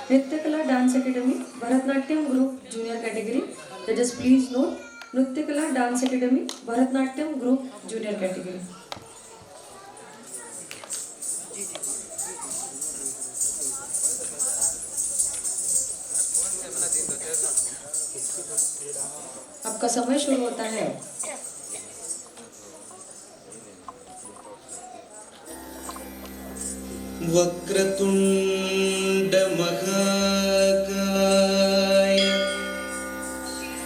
Nrityakala Dance Academy, Bharatnatyam Group Junior Category. Judges, please note, Nrityakala Dance Academy, Bharatnatyam Group Junior Category. आपका समय शुरू होता है। वक्रतुंड महाकाय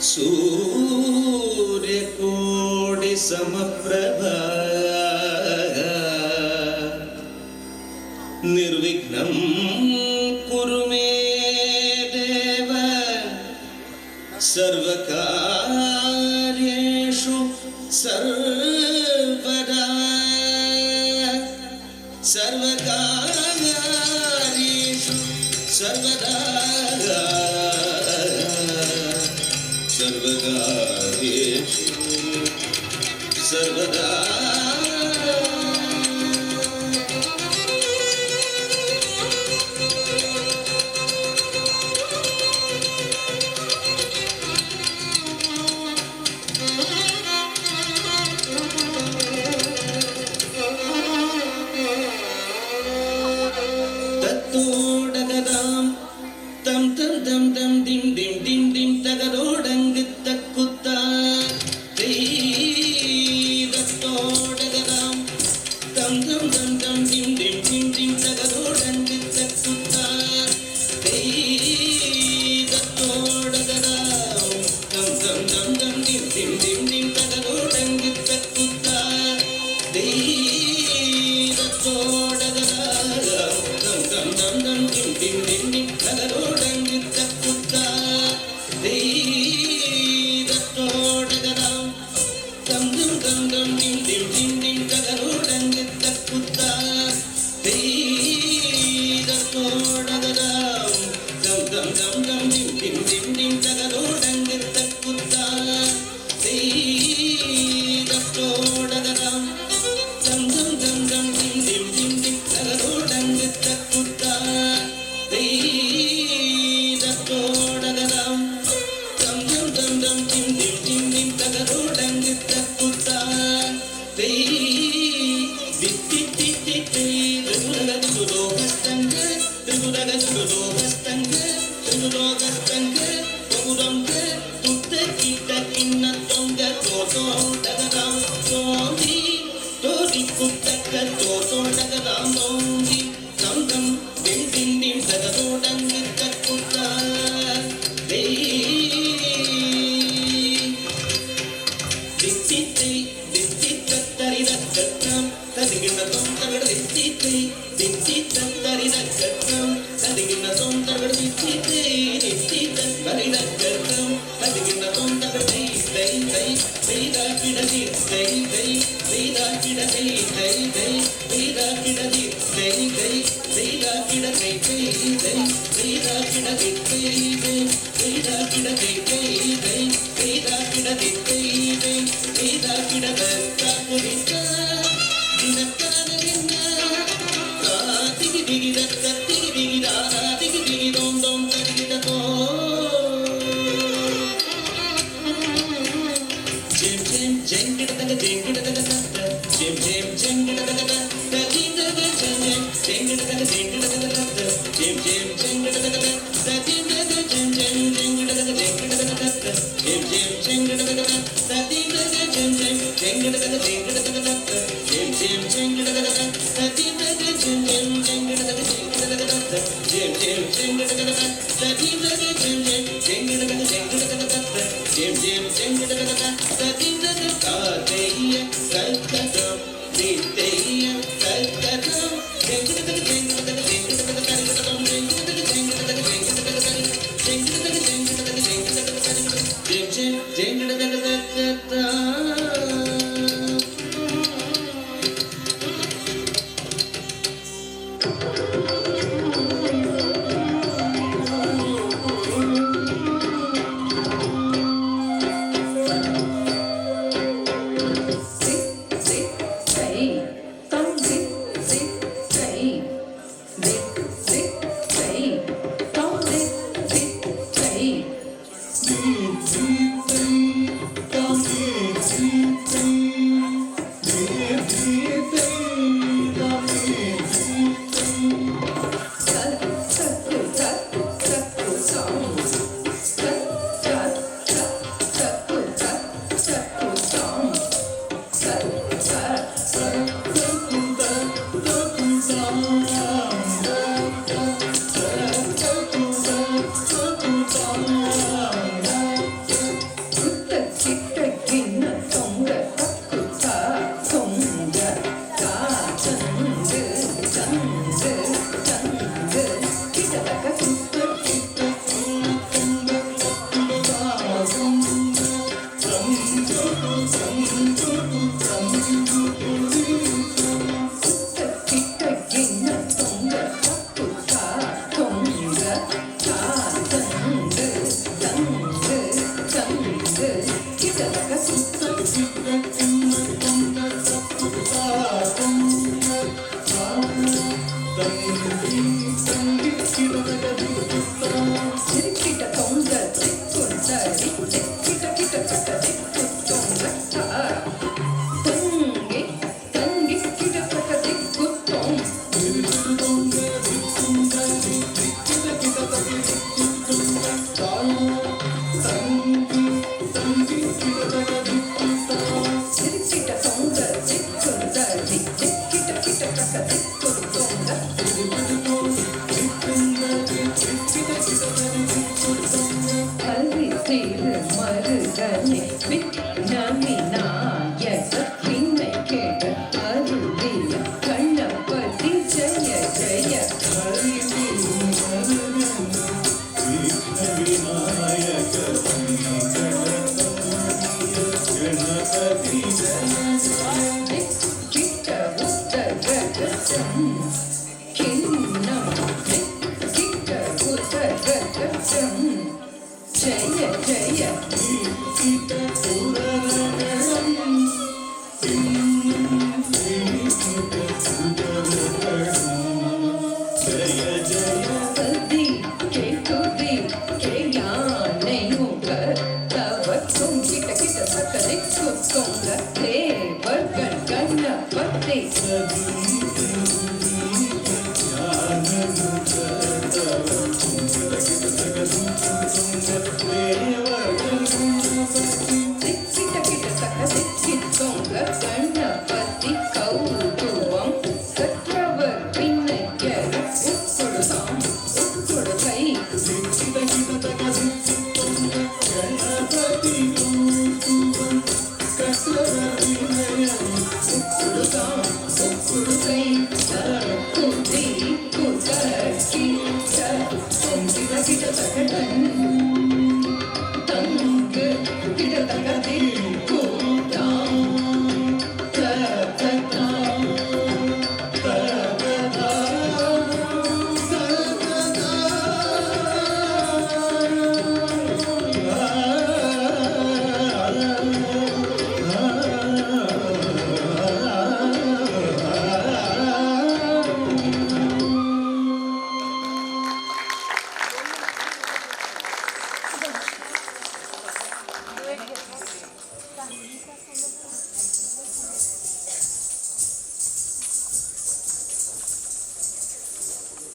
सूर्यकोटि समप्रभा निर्विघ्नं कुरु मे देव सर्वकार्येषु सर्वदा सर्वकार्येषु सर्वदा सर्वकार्येषु सर्वदा tam tam tam tam dim dim dim dim tagadodang takutta dei dattodagadam tam tam tam tam dim dim dim dim tagadodang takutta dei dattodagadam tam tam tam tam dim dim dim dim tagadodang takutta dei dattodagadam tam tam tam tam dim dim dim dim tagadodang takutta dei dattodagadam tam tam tam tam dim dim dim dim tagadodang takutta dei dattodagadam tam tam tam tam dim dim dim dim tagadodang takutta dei dattodagadam tam tam tam tam dim dim dim dim tagadodang takutta dei dattodagadam tam tam tam tam dim dim dim dim tagadodang takutta dei ditti ragudogastanga ragudogastanga ragudonga tutte kita kinna tonga toto dagadam tondi tori kuttaka toto dagadam tondi tam tam dim dim dim tagadodang takutta dei ditti tattari dakkatam tadigina tom tagad ditti tattari dakkatam tadigina tom tagad ditti tattari dakkatam tadigina tom tagad dei da kidadi da kidadi da kidadi da kidadi தா தங்கு தங்கு தங்கு கிட்டத்தக்க கிட்ட தொங்க திக்குந்த கிட்ட கிட்ட கட்ட திக்குத்தொங்க தங்கி தங்கி கிட்ட கட்ட திக்குத்தொங்க கிட்ட தொங்க திக்குந்த கிட்ட கிட்ட கட்ட திக்குத்தொங்க கல்வி தீரு மருகனே விநாயக விண்ணை கேட்ட அருளிய கணபதி ஜெய ஜெய கிட்ட உத்தரகசம் கிண்ணம் கிட்ட உத்தரகசம் ஜெய ஜெய கல்வி கேட்டுதி கேயானை முக தவக்கும் கிட்ட கிட்ட சக்கரை குத்தொங்க தேவர்கள் கண்ணபதி கிட்ட கிட்ட சக்கரை கித்தொங்க கண்ணபதி கௌதுவம் கற்றவர் பின்னையர் உட்கொடுதாம் உட்கொடுகை உட்கொடுதாம் உட்கொடுகை குதி குதக்கி கிட்ட கிட்ட தகடன் தங்கு கிட்ட தகதி